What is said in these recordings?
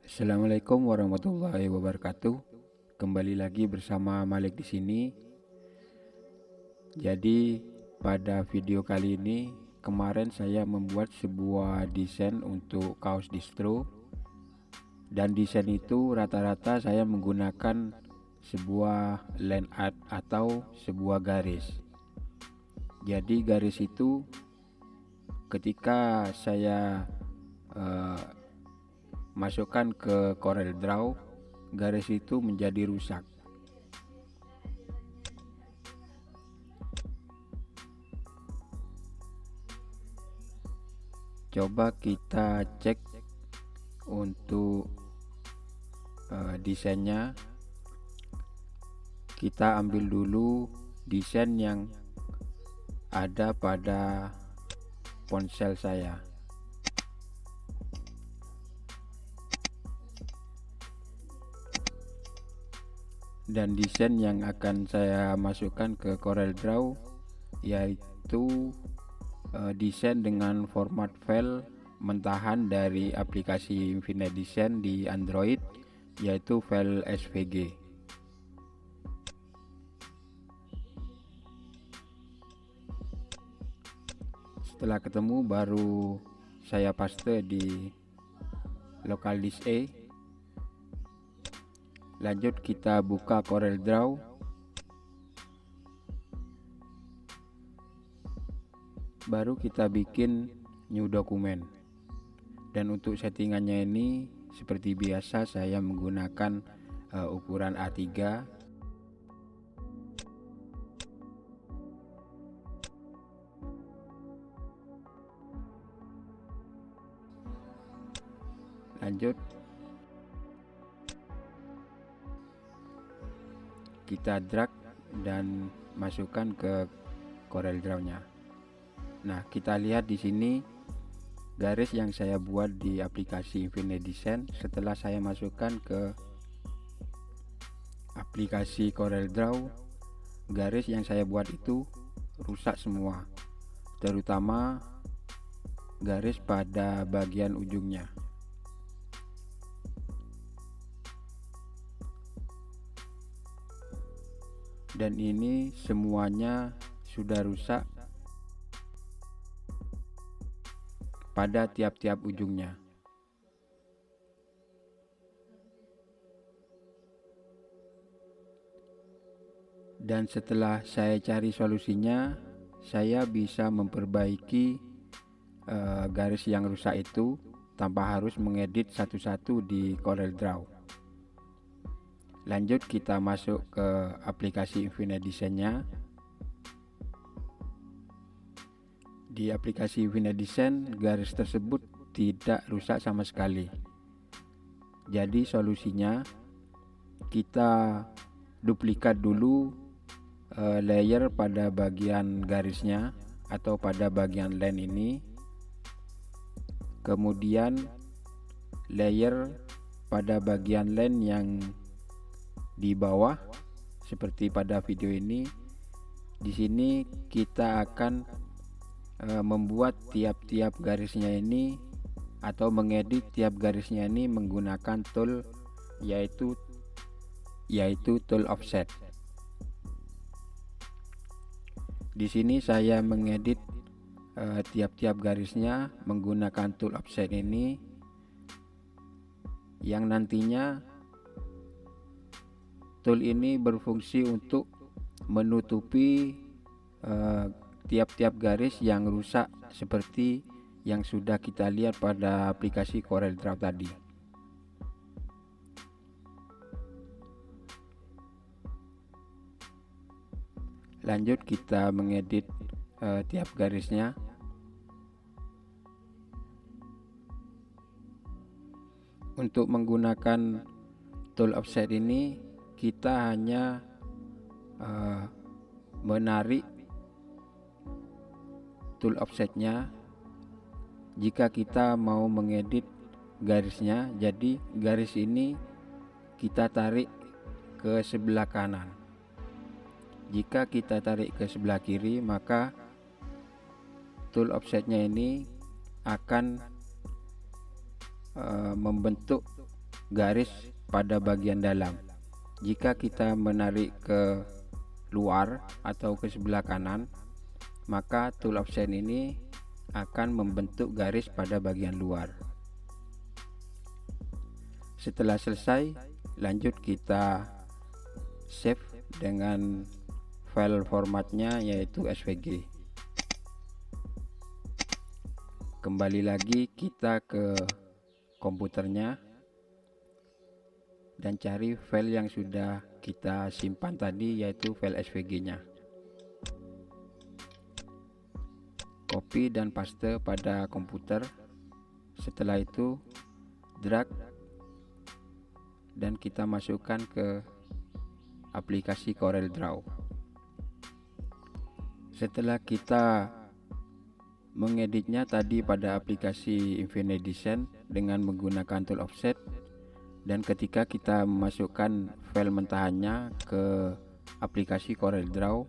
Assalamualaikum warahmatullahi wabarakatuh. Kembali lagi bersama Malik di sini. Jadi pada video kali ini kemarin saya membuat sebuah desain untuk kaos distro, dan desain itu rata-rata saya menggunakan sebuah line art atau sebuah garis. Jadi garis itu ketika saya masukkan ke Corel Draw, garis itu menjadi rusak. Coba kita cek untuk desainnya. Kita ambil dulu desain yang ada pada ponsel saya. Dan desain yang akan saya masukkan ke Corel Draw yaitu desain dengan format file mentahan dari aplikasi Infinite Design di Android, yaitu file SVG. Setelah ketemu baru saya paste di local disk A. Lanjut kita buka Corel Draw. Baru kita bikin new dokumen. Dan untuk settingannya ini seperti biasa saya menggunakan ukuran A3. Lanjut kita drag dan masukkan ke Corel Draw-nya. Nah, kita lihat di sini garis yang saya buat di aplikasi Infinite Design. Setelah saya masukkan ke aplikasi Corel Draw, garis yang saya buat itu rusak semua, terutama garis pada bagian ujungnya. Dan ini semuanya sudah rusak pada tiap-tiap ujungnya. Dan setelah saya cari solusinya, saya bisa memperbaiki garis yang rusak itu tanpa harus mengedit satu-satu di Corel Draw. Lanjut kita masuk ke aplikasi Infinite Design-nya. Di aplikasi Infinite Design garis tersebut tidak rusak sama sekali. Jadi solusinya kita duplikat dulu layer pada bagian garisnya atau pada bagian line ini. Kemudian layer pada bagian line yang di bawah seperti pada video ini. Di sini kita akan membuat tiap-tiap garisnya ini atau mengedit tiap garisnya ini menggunakan tool yaitu tool offset. Di sini saya mengedit tiap-tiap garisnya menggunakan tool offset ini, yang nantinya tool ini berfungsi untuk menutupi tiap-tiap garis yang rusak seperti yang sudah kita lihat pada aplikasi Corel Draw tadi. Lanjut kita mengedit tiap garisnya. Untuk menggunakan tool offset ini kita hanya menarik tool offsetnya jika kita mau mengedit garisnya. Jadi garis ini kita tarik ke sebelah kanan. Jika kita tarik ke sebelah kiri, maka tool offsetnya ini akan membentuk garis pada bagian dalam. Jika kita menarik ke luar atau ke sebelah kanan, maka tool offset ini akan membentuk garis pada bagian luar. Setelah selesai, lanjut kita save dengan file formatnya yaitu SVG. Kembali lagi kita ke komputernya dan cari file yang sudah kita simpan tadi, yaitu file SVG-nya. Copy dan paste pada komputer. Setelah itu drag dan kita masukkan ke aplikasi CorelDRAW. Setelah kita mengeditnya tadi pada aplikasi Infinite Design dengan menggunakan tool offset, dan ketika kita memasukkan file mentahannya ke aplikasi CorelDRAW,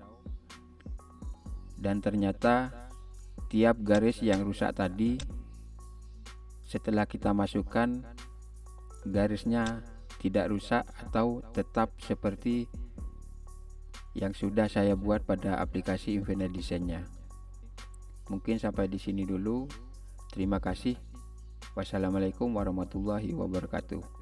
dan ternyata tiap garis yang rusak tadi setelah kita masukkan, garisnya tidak rusak atau tetap seperti yang sudah saya buat pada aplikasi Infinite Design-nya. Mungkin sampai di sini dulu. Terima kasih. Wassalamualaikum warahmatullahi wabarakatuh.